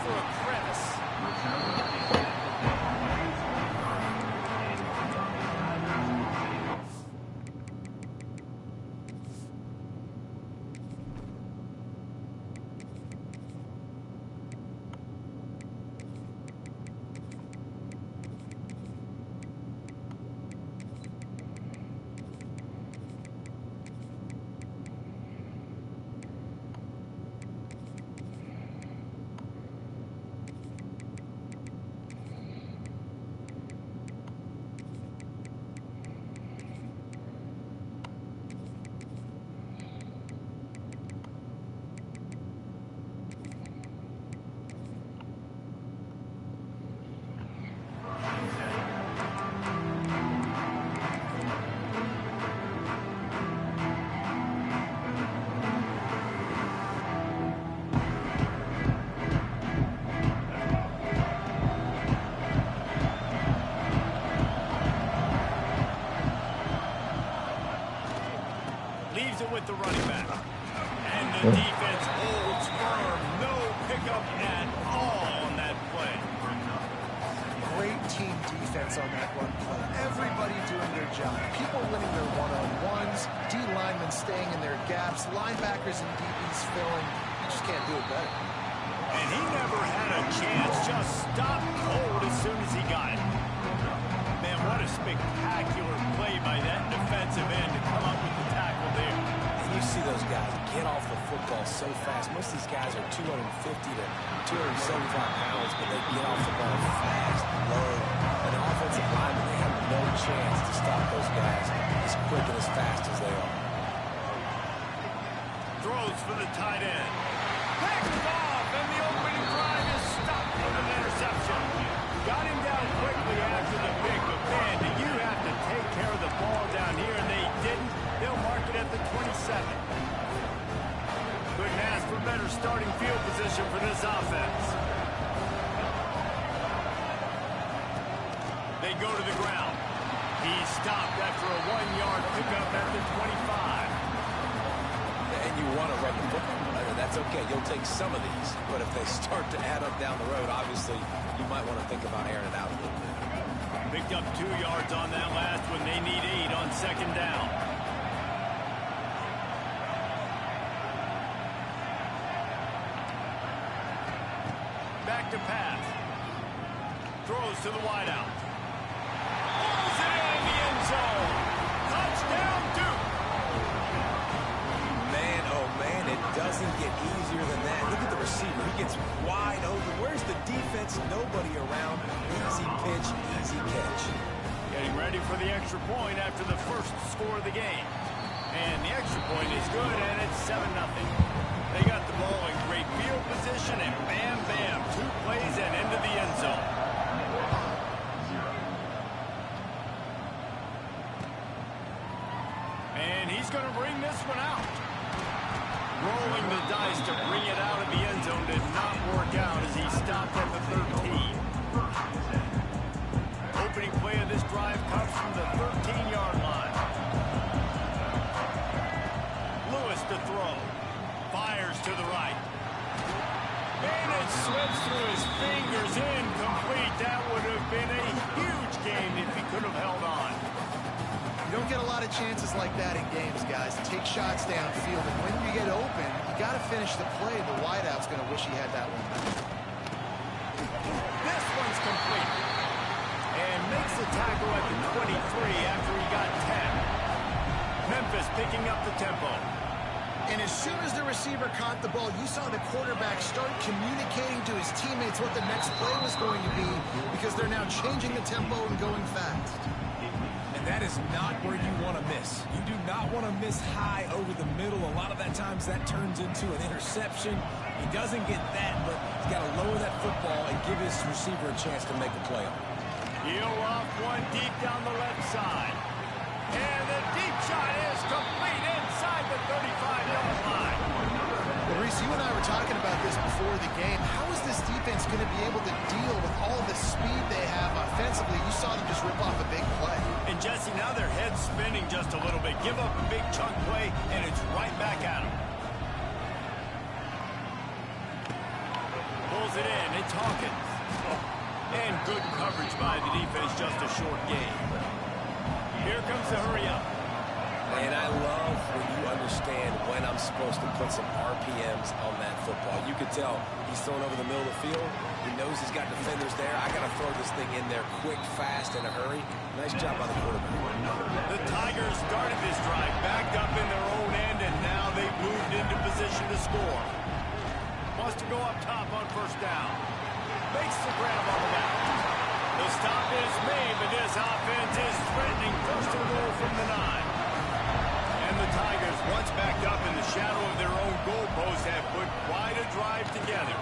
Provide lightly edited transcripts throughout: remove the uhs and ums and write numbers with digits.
for a crevice. With the running back. And the defense holds firm. No pickup at all on that play. Great team defense on that run play. Everybody doing their job. People winning their one-on-ones, D linemen staying in their gaps, linebackers and DBs filling. You just can't do it better. And he never had a chance. Just stopped cold as soon as he got it. Man, what a spectacular play by that defensive end to come up with the tackle there. You see those guys get off the football so fast. Most of these guys are 250 to 275 pounds, but they get off the ball fast, low. And the offensive linemen, they have no chance to stop those guys as quick and as fast as they are. Throws for the tight end. Picked off, and the opening drive is stopped with an interception. Got him down quickly after the pick, but man, do you have to take care of the ball down here, and they didn't. They'll mark it at the 27. Couldn't ask for better starting field position for this offense. They go to the ground. He stopped after a 1-yard pickup at the 25. And you want to run the football. That's okay. You'll take some of these. But if they start to add up down the road, obviously, you might want to think about airing it out a little bit. Picked up 2 yards on that last one. They need 8 on second down. Back to pass. Throws to the wideout. Pulls it in the end zone. Touchdown, Duke. Man, oh man, it doesn't get easier than that. Look at the receiver. He gets wide open. Where's the defense? Nobody around. Easy pitch, easy catch. Getting ready for the extra point after the first score of the game. And the extra point is good, and it's 7-0. They got the ball in great field position, and bam, bam, 2 plays and into the end zone. And he's going to bring this one out. Rolling the dice to bring it out of the end zone did not work out as he stopped at the 13. Opening play of this drive comes from the 13-yard line. Lewis to throw. Fires to the right. And it slips through his fingers. Incomplete. That would have been a huge game if he could have held on. You don't get a lot of chances like that in games, guys. Take shots downfield, and when you get open, you got to finish the play. The wideout's going to wish he had that one back. This one's complete. And makes the tackle at the 23 after he got 10. Memphis picking up the tempo. And as soon as the receiver caught the ball, you saw the quarterback start communicating to his teammates what the next play was going to be, because they're now changing the tempo and going fast. And that is not where you want to miss. You do not want to miss high over the middle. A lot of that times that turns into an interception. He doesn't get that, but he's got to lower that football and give his receiver a chance to make a play on it. Heel off one deep down the left side. And the deep shot is complete inside the 35-yard line. Well, Reese, you and I were talking about this before the game. How is this defense going to be able to deal with all the speed they have offensively? You saw them just rip off a big play. And Jesse, now their head's spinning just a little bit. Give up a big chunk play, and it's right back at them. Pulls pulls it in. It's Hawkins. And good coverage by the defense, just a short game. Here comes the hurry up. Man, I love when you understand when I'm supposed to put some RPMs on that football. You could tell he's throwing over the middle of the field. He knows he's got defenders there. I got to throw this thing in there quick, fast, in a hurry. Nice job by the quarterback. The Tigers started this drive backed up in their own end, and now they've moved into position to score. Wants to go up top on first down. Makes the grab on the back. The stop is made, but this offense is threatening first and goal from the 9. And the Tigers, once backed up in the shadow of their own goalpost, have put quite a drive together.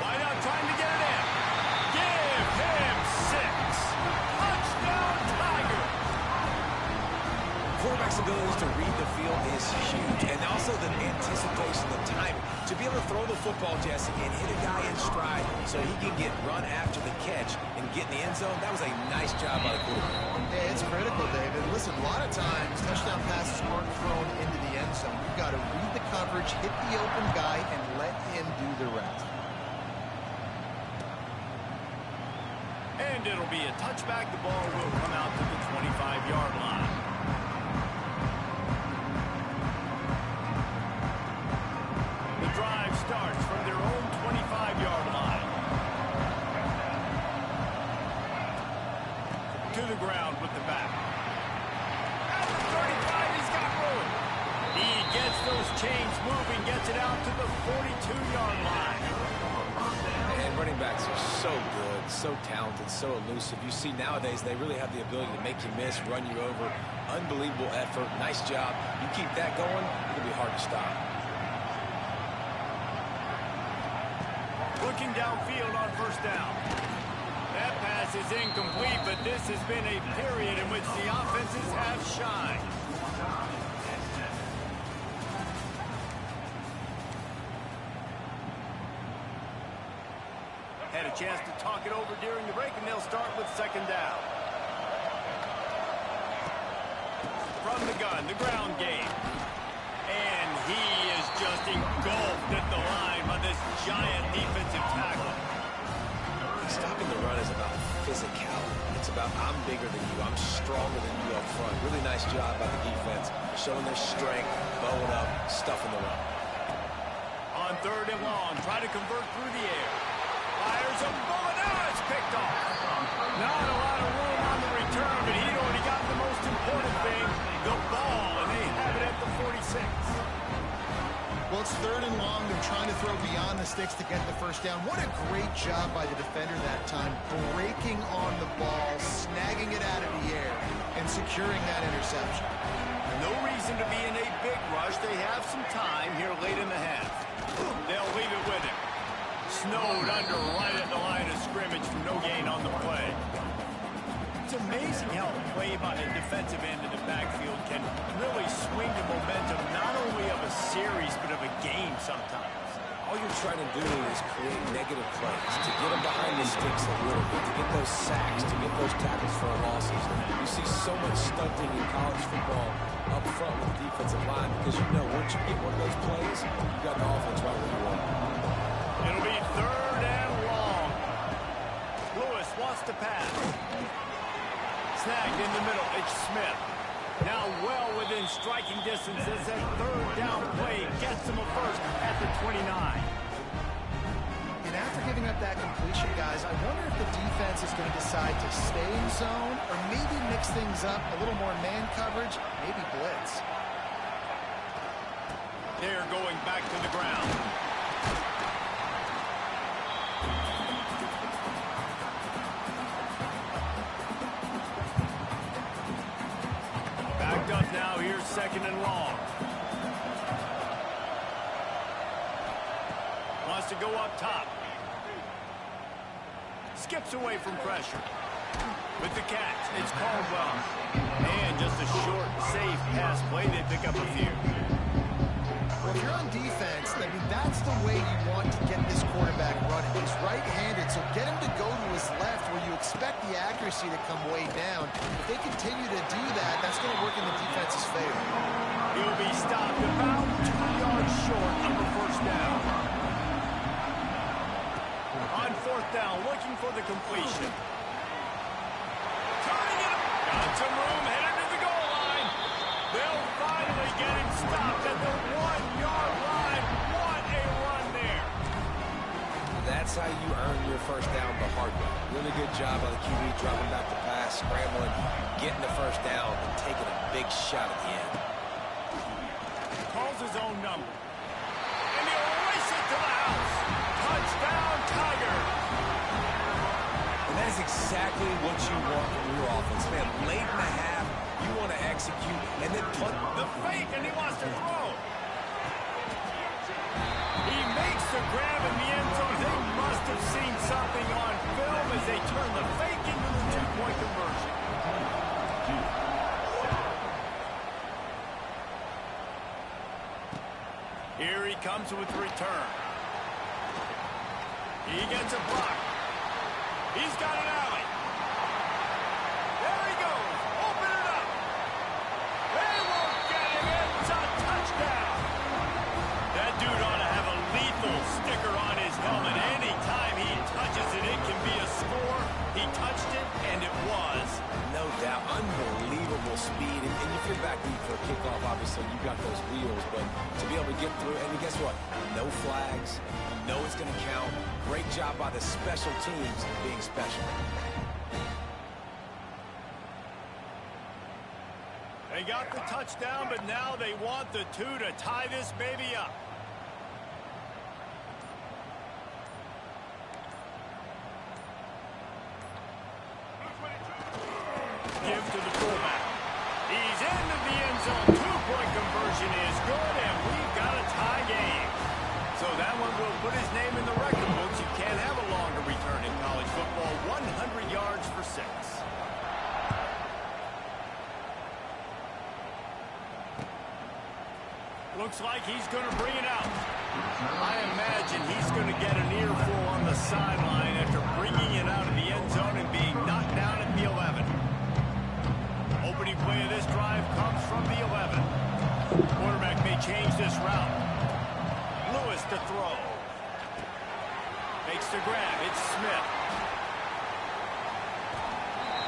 Wide out, trying to get it in. Give him 6. Touchdown, Tigers! Quarterback's ability to read the field is huge, and also the anticipation, the timing. To be able to throw the football, Jesse, and hit a guy in stride so he can get run after the catch and get in the end zone, that was a nice job by the quarterback. Yeah, it's critical, David. Listen, a lot of times, touchdown passes aren't thrown into the end zone. You've got to read the coverage, hit the open guy, and let him do the rest. And it'll be a touchback. The ball will come out to the 25-yard line. The drive starts from their own 25-yard line. To the ground with the back. At the 35, he's got room. He gets those chains moving, gets it out to the 42-yard line. And running backs are so good, so talented, so elusive. You see nowadays they really have the ability to make you miss, run you over. Unbelievable effort. Nice job. You keep that going, it'll be hard to stop. Looking downfield on first down. That pass is incomplete, but this has been a period in which the offenses have shined. Had a chance to talk it over during the break, and they'll start with second down. From the gun, the ground game. And he is just engulfed at the line by this giant defensive tackle. Stopping the run is about physicality. It's about I'm bigger than you. I'm stronger than you up front. Really nice job by the defense, showing their strength, bowing up, stuffing the run. On third and long, try to convert through the air. Fires a bullet. Now it's picked off. Not a lot of room on the return, but he'd already got the most important thing, the ball, and they have it at the 46. Well, it's third and long. They're trying to throw beyond the sticks to get the first down. What a great job by the defender that time, breaking on the ball, snagging it out of the air, and securing that interception. No reason to be in a big rush. They have some time here late in the half. They'll leave it with him. Snowed under right at the line of scrimmage for no gain on the play. It's amazing how a play by the defensive end of the backfield can really swing the momentum not only of a series but of a game sometimes. All you're trying to do is create negative plays, to get them behind the sticks a little bit, to get those sacks, to get those tackles for losses. You see so much stunting in college football up front with the defensive line because you know once you get one of those plays, you got the offense right where you want it. It'll be third and long. Lewis wants to pass. Snagged in the middle. It's Smith. Now well within striking distance as that third down play gets him a first at the 29. And after giving up that completion, guys, I wonder if the defense is going to decide to stay in zone or maybe mix things up, a little more man coverage, maybe blitz. They're going back to the ground. Backed up now. Here's second and long. Wants to go up top. Skips away from pressure. With the catch, it's Caldwell. And just a short, safe pass play. They pick up a few. Well, if you're on defense, I mean, that's the way you want to get this quarterback running. He's right-handed, so get him to go to his left where you expect the accuracy to come way down. If they continue to do that, that's going to work in the defense's favor. He'll be stopped about 2 yards short of the first down. looking for the completion. Turning it up. Got some room, headed to the goal line. They'll finally get him stopped at the 1-yard line. What a run there. That's how you earn your first down the hard way. Really good job by the QB dropping back the pass, scrambling, getting the first down, and taking a big shot at the end. Calls his own number. And he'll race it to the house. Touchdown, Tiger. And that is exactly what you want from your offense, man. Late in the half, you want to execute and then punt. The fake, and he wants to throw. He makes the grab in the end zone. They must have seen something on film as they turn the fake into the two-point conversion. Here he comes with the return. He gets a block. He's got an alley. There he goes. Open it up. They won't get him. It's a touchdown. That dude ought to have a lethal sticker on his helmet. Anytime he touches it, it can be a score. He touched it, and it was. No doubt. Unbelievable speed. And if you're back deep for a kickoff, obviously, you got those wheels. But to be able to get through, and guess what? No flags. You know it's going to count. Great job by the special teams being special. They got the touchdown, but now they want the 2 to tie this baby up. Give to the fullback. He's into the end zone. Two-point conversion is good, and we've got a tie game. So that one will put his name in the record books. You can't have a longer return in college football. 100 yards for 6. Looks like he's going to bring it out. I imagine he's going to get an earful on the sideline after bringing it out of the end zone and being knocked down at the 11. Opening play of this drive comes from the 11. Quarterback may change this route. Lewis to throw. Makes the grab. It's Smith.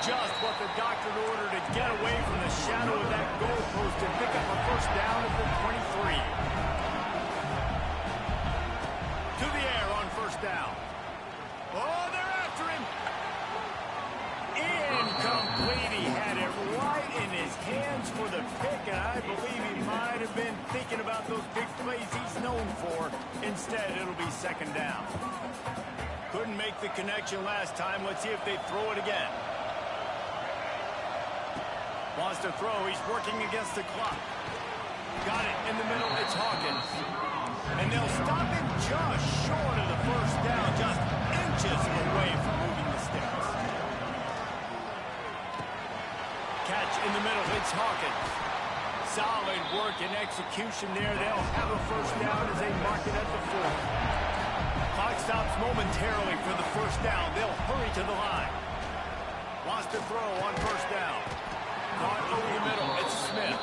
Just what the doctor ordered to get away from the shadow of that goalpost and pick up a first down at the 23. To the air on first down. Oh, they're after him. Incomplete. He had it right in his hands for the pick, and I believe he might have been thinking about those big plays he's known for. Instead, it'll be second down. Couldn't make the connection last time. Let's see if they throw it again. Wants to throw. He's working against the clock. Got it in the middle. It's Hawkins. And they'll stop him just short of the first down, just inches away from moving the sticks. Catch in the middle. It's Hawkins. Solid work and execution there. They'll have a first down as they mark it at the 4. Clock stops momentarily for the first down. They'll hurry to the line. Wants to throw on first down. Caught over the middle. It's Smith.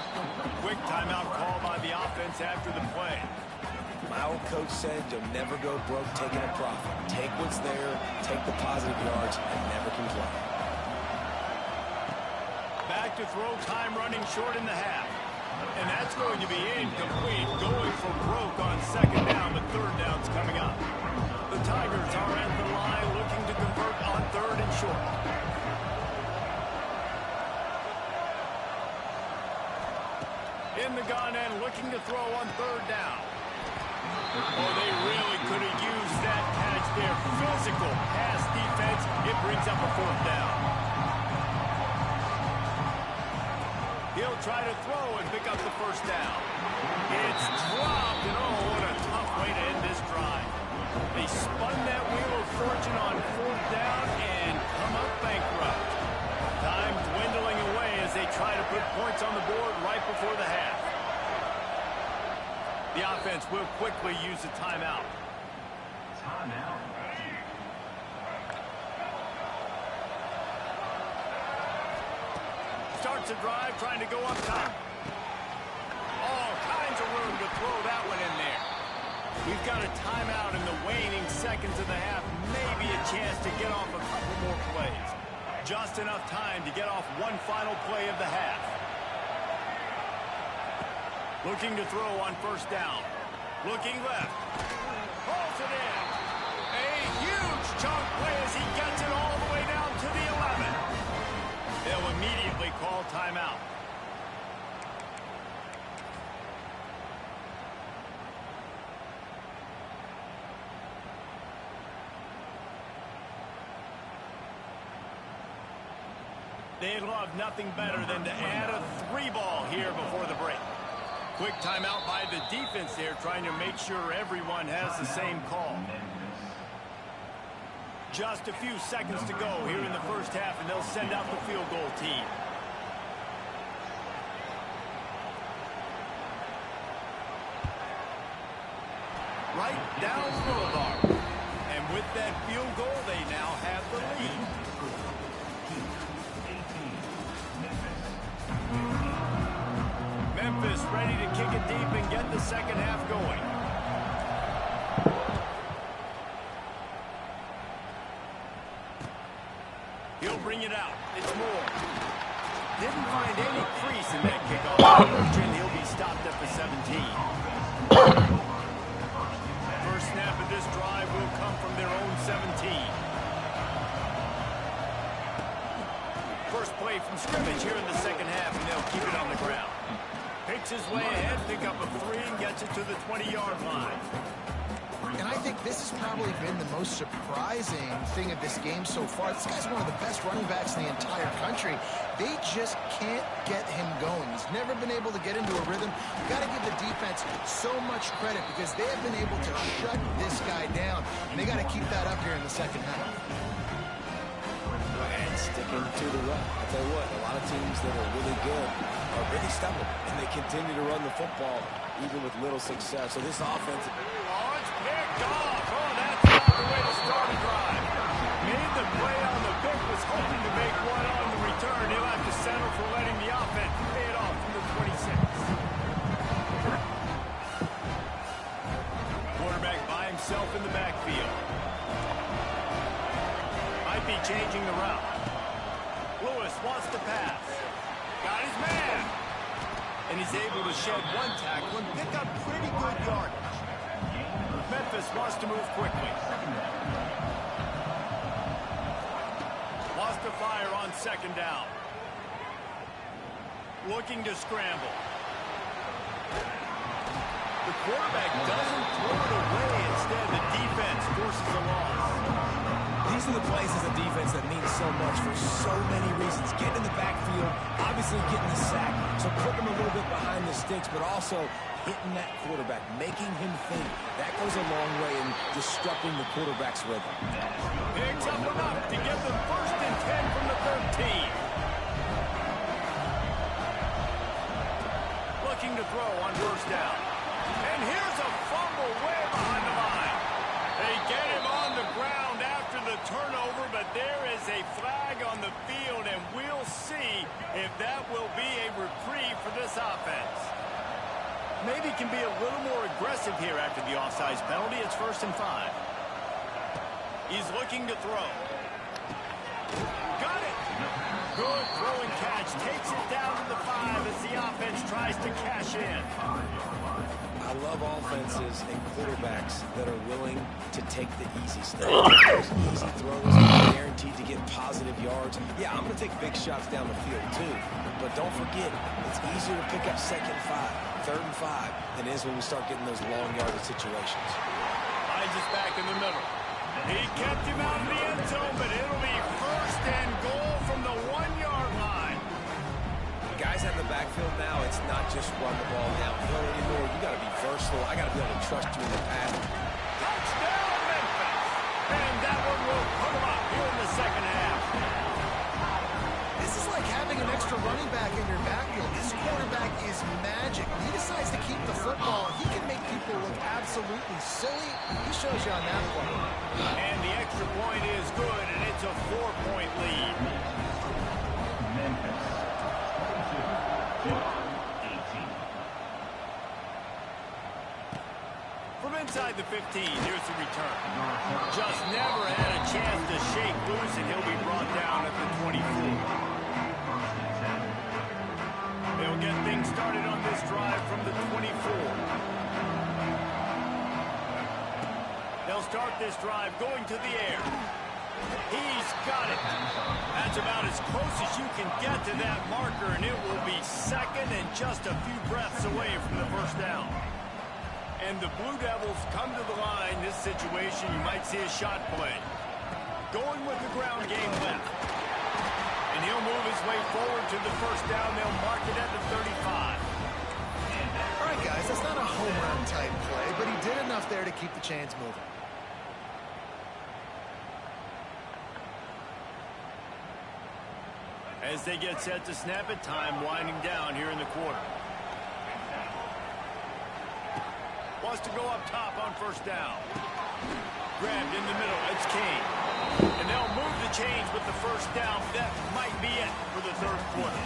Quick timeout call by the offense after the play. My old coach said you'll never go broke taking a profit. Take what's there, take the positive yards, and never complain. Back to throw, time running short in the half. And that's going to be incomplete. Going for broke on second down, but third down's coming up. The Tigers are at the line looking to convert on third and short. In the gun and looking to throw on third down. Oh, they really could have used that catch there. Physical pass defense. It brings up a fourth down. He'll try to throw and pick up the first down. It's dropped, and oh, what a tough way to end this drive. They spun that wheel of fortune on fourth down and come up bankrupt. Time dwindling away as they try to put points on the board right before the half. The offense will quickly use a timeout. Timeout. Starts a drive trying to go up top. All kinds of room to throw that one in there. We've got a timeout in the waning seconds of the half. Maybe a chance to get off a couple more plays. Just enough time to get off one final play of the half. Looking to throw on first down. Looking left. Pulls it in. A huge chunk play as he gets it all the way down to the 11. They'll immediately call timeout. They'd love nothing better than to add a 3-ball here before the break. Quick timeout by the defense there, trying to make sure everyone has the same call. Just a few seconds to go here in the first half, and they'll send out the field goal team. Right down Lehhh. And with that field goal, they now have the lead. Memphis ready to kick it deep and get the second half going. He'll bring it out. It's Moore. Didn't find any crease in that kickoff. And he'll be stopped at the 17. First snap of this drive will come from their own 17. First play from scrimmage here in the second half, and they'll keep it on the ground. Picks his way ahead, pick up a 3, and gets it to the 20-yard line. And I think this has probably been the most surprising thing of this game so far. This guy's one of the best running backs in the entire country. They just can't get him going. He's never been able to get into a rhythm. You got to give the defense so much credit because they have been able to shut this guy down. And they got to keep that up here in the second half. And sticking to the run. I'll tell you what, a lot of teams that are really good are really stubborn, and they continue to run the football even with little success. So this offense... Launch picked off. Oh, that's not the way to start a drive. Made the play on the pick, was hoping to make one on the return. He'll have to settle for letting the offense pay it off from the 26. Quarterback by himself in the backfield. Might be changing the route. Lewis wants to pass. Got his man. And he's able to shed one tackle and pick up pretty good yardage. Memphis wants to move quickly. Wants to fire on second down. Looking to scramble. The quarterback doesn't throw it away. Instead, the defense forces a loss. These are the plays as a defense that mean so much for so many reasons. Getting in the backfield, obviously getting the sack, so putting them a little bit behind the sticks, but also hitting that quarterback, making him think. That goes a long way in disrupting the quarterback's rhythm. Picks up enough to give them 1st and 10 from the 13. Looking to throw on first down. And here's a fumble way behind the line. They get him on the ground after the turnover, but there is a flag on the field, and we'll see if that will be a reprieve for this offense. Maybe can be a little more aggressive here after the offsides penalty. It's 1st and 5. He's looking to throw. Got it. Good throw and catch. Takes it down to the 5 as the offense tries to cash in. I love offenses and quarterbacks that are willing to take the easy stuff. Those easy throws are guaranteed to get positive yards. Yeah, I'm going to take big shots down the field too. But don't forget, it's easier to pick up 2nd and 5, 3rd and 5 than it is when we start getting those long yardage situations. Hines is back in the middle. He kept him out of the end zone, but it'll be 1st and goal from the 1-yard line. Guys out in the backfield now, it's not just run the ball downhill anymore. You got to be versatile. I got to be able to trust you in the pass. Touchdown, Memphis! And that one will put him up here in the second half. This is like having an extra running back in your backfield. This quarterback is magic. When he decides to keep the football, he can make people look absolutely silly. He shows you on that play. And the extra point is good, and it's a 4-point lead. Memphis. From inside the 15, here's the return. Just never had a chance shake loose, and he'll be brought down at the 24. They'll get things started on this drive from the 24. They'll start this drive going to the air. He's got it. That's about as close as you can get to that marker, and it will be second and just a few breaths away from the first down. And the Blue Devils come to the line. This situation, you might see a shot play. Going with the ground game left. And he'll move his way forward to the first down. They'll mark it at the 35. All right, guys, that's not a home run type play, but he did enough there to keep the chains moving. As they get set to snap it, time winding down here in the quarter. Wants to go up top on first down. Grabbed in the middle. It's King. And they'll move the chains with the first down. That might be it for the third quarter.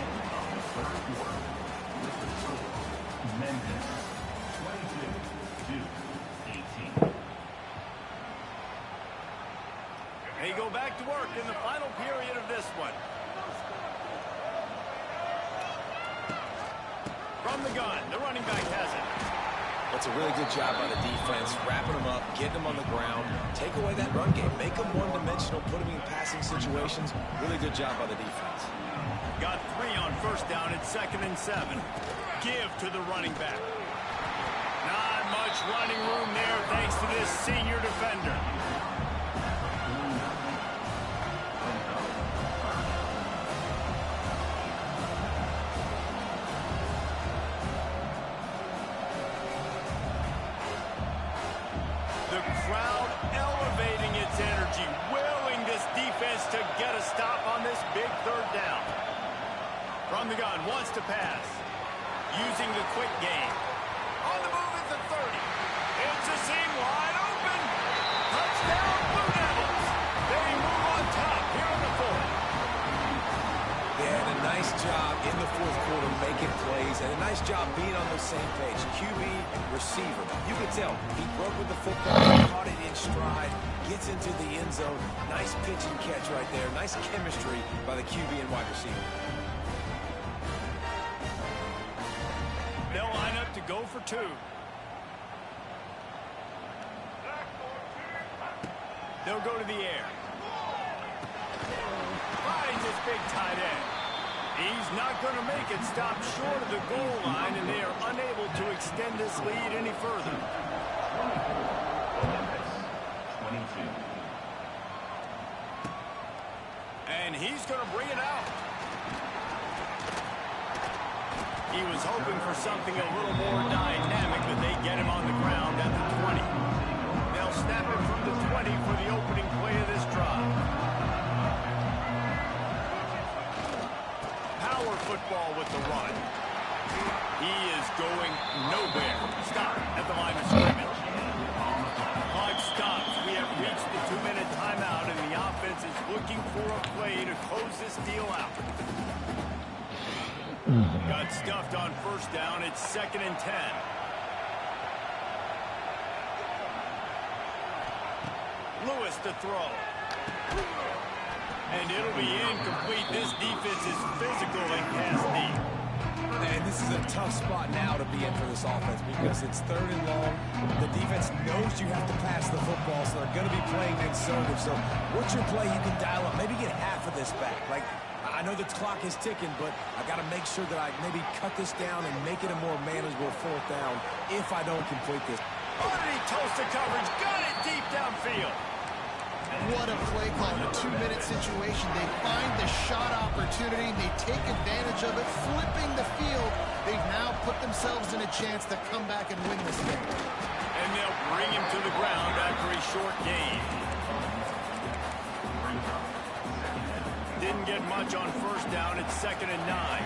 They go back to work in the final period of this one. From the gun, the running back has it. That's a really good job by the defense, wrapping them up, getting them on the ground, take away that run game, make them one-dimensional, put them in passing situations. Really good job by the defense. Got 3 on first down. It's 2nd and 7. Give to the running back. Not much running room there thanks to this senior defender. The crowd elevating its energy, willing this defense to get a stop on this big third down. From the gun, wants to pass. Using the quick game. On the move at the 30. It's a seam wide open. Touchdown, Blue Devils. They move on top here in the fourth. Yeah, and a nice job in the fourth quarter making plays, and a nice job being on the same page. QB, receiver. You can tell he broke with the football, caught it in stride, gets into the end zone. Nice pitch and catch right there. Nice chemistry by the QB and wide receiver. They'll line up to go for 2. They'll go to the air. Finds his big tight end. He's not going to make it. Stop short of the goal line, and they are unable to extend this lead any further. 22. And he's going to bring it out. He was hoping for something a little more dynamic, but they get him on the ground at the 20. They'll snap it from the 20 for the opening play of this drive. Power football with the run. He is going nowhere. Stop at the line of scrimmage. Clock stops. We have reached the 2-minute timeout, and the offense is looking for a play to close this deal out. Got stuffed on first down. It's 2nd and 10. Lewis to throw. And it'll be incomplete. This defense is physical and pass deep. And this is a tough spot now to be in for this offense because it's 3rd and long. The defense knows you have to pass the football, so they're going to be playing conservative. So what's your play you can dial up? Maybe get half of this back. Like, I know the clock is ticking, but I got to make sure that I maybe cut this down and make it a more manageable 4th down if I don't complete this. Oh, did he toast the coverage? Got it deep downfield. What a play call in a 2-minute situation. They find the shot opportunity. They take advantage of it, flipping the field. They've now put themselves in a chance to come back and win this game. And they'll bring him to the ground after a short gain. Didn't get much on first down. It's 2nd and 9.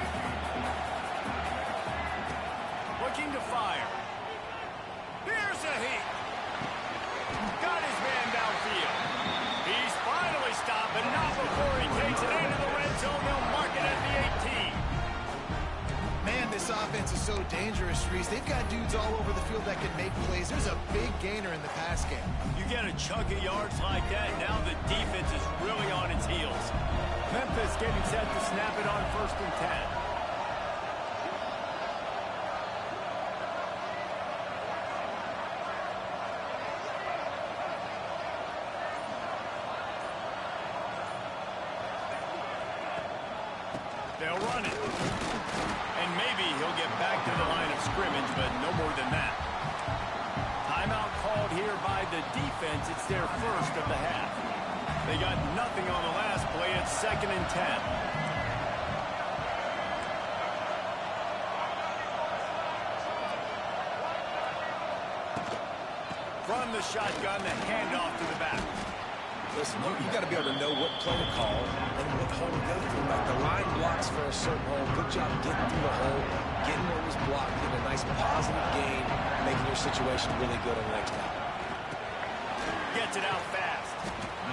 Looking to fire. Here's a heat. Got his man downfield. He's finally stopped, but not before he takes it into the red zone. They'll mark it at the 18. Man, this offense is so dangerous, Reese. They've got dudes all over the field that can make plays. There's a big gainer in the pass game. You get a chunk of yards like that, now the defense is really offense getting set to snap it on 1st and 10. They'll run it. And maybe he'll get back to the line of scrimmage, but no more than that. Timeout called here by the defense. It's their first of the half. They got nothing on the last play. It's 2nd and 10. From the shotgun, the handoff to the back. Listen, you got to be able to know what play to call and what hole to go through. Like the line blocks for a certain hole. Good job getting through the hole, getting what was blocked, getting a nice positive gain, making your situation really good on the next time. Gets it out fast.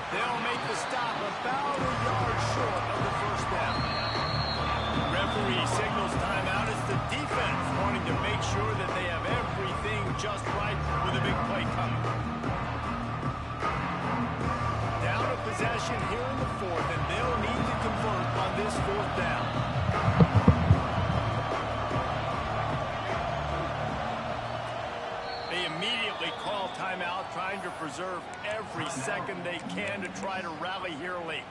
They'll make the stop about a yard short of the 1st down. Referee signals timeout. It's the defense wanting to make sure that they have everything just right with a big play coming. Down a possession here in the 4th, and they'll need to convert on this 4th down. They immediately call timeout, trying to preserve every second they can to try to rally here late.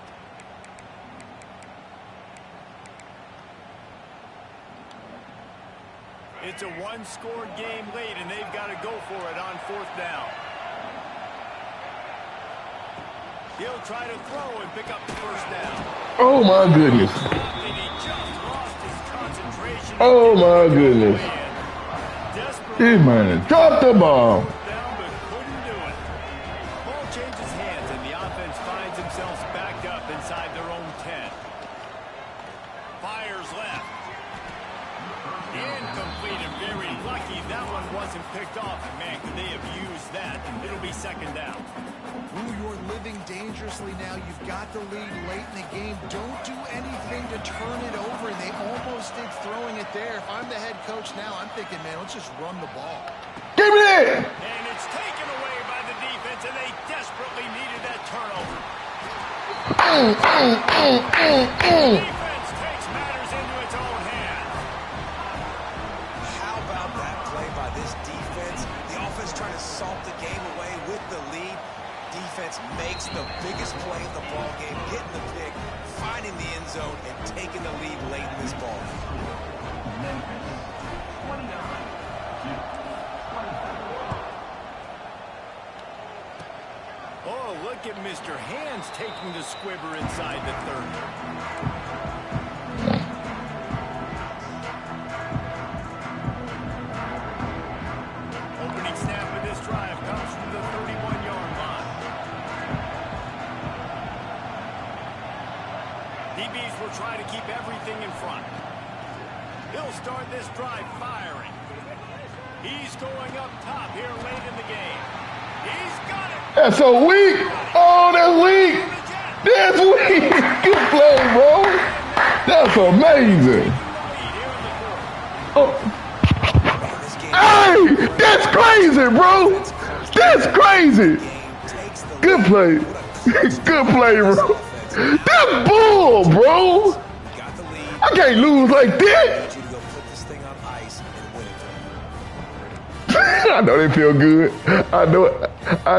It's a one-score game late, and they've got to go for it on 4th down. He'll try to throw and pick up the 1st down. Oh, my goodness. And he just lost his concentration. Oh, my goodness. This man dropped the ball. Down, but couldn't do it. Ball changes hands, and the offense finds themselves backed up inside their own 10. Fires left. Incomplete, and very lucky that one wasn't picked off. And man, could they have used that? It'll be 2nd down. Ooh, you're living dangerously now. You've got the lead late in the game. Don't do anything to turn it over. And they almost did throwing it there. If I'm the head coach now, I'm thinking, man, let's just run the ball. Give me that. And it's taken away by the defense, and they desperately needed that turnover. Defense takes matters into its own hands. How about that play by this defense? The offense trying to salt the game away with the lead. Defense makes the biggest play in the ball game, getting the pick, finding the end zone, and taking the lead late in this ball. Oh, look at Mr. Hands taking the squibber inside the 30. Opening snap of this drive comes from the 31-yard line. DBs will try to keep everything in front. He'll start this drive firing. He's going up top here late in the game. He's got it. That's so weak. Oh, that's weak. That's weak. Good play, bro. That's amazing. Oh. Hey, that's crazy, bro. That's crazy. Good play. Good play, bro. That's bull, bro. I can't lose like that. I know they feel good. I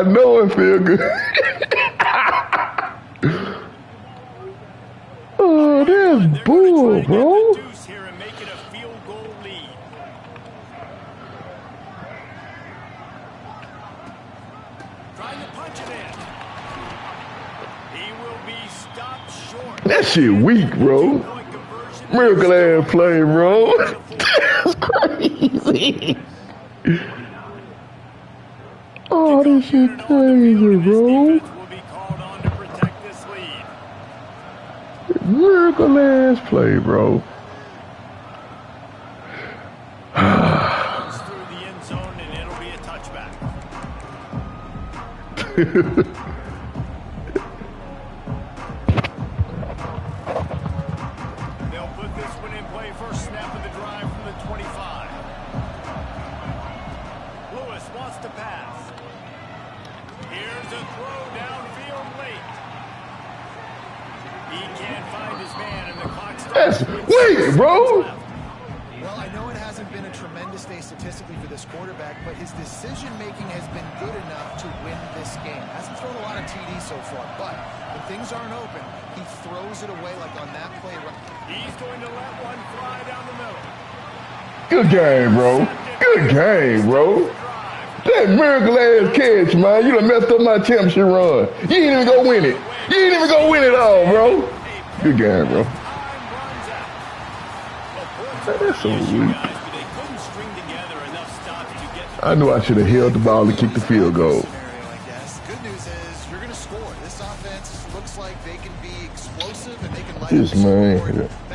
know it feel good. Oh, that's bull, bro. Here and make it a field goal lead. Trying to punch it in. He will be stopped short. That shit weak, bro. Miracle ass play, bro. That's crazy. Oh, this shit crazy, bro. Miracle ass play, bro. Through the end zone, and it'll be a touchback. They'll put this one in play. First snap of the drive from the 25. Lewis wants to pass. Here's a throw downfield late. He can't find his man, and the clock That's starts. weak, bro. Well, I know it hasn't been a tremendous day statistically for this quarterback, but his decision-making has been good enough to win this game. Hasn't thrown a lot of TDs so far, but when things aren't open, he throws it away like on that play. He's going to let one fly down the middle. Good game, bro. Good game, bro. That miracle-ass catch, man. You done messed up my championship run. You ain't even go win it. You ain't even go win it all, bro. Good game, bro. That's so weak. I knew I should have held the ball and kicked the field goal. Good news is you're going to score. This offense looks like they can be explosive and they can light This up the man. scoreboard. Yeah.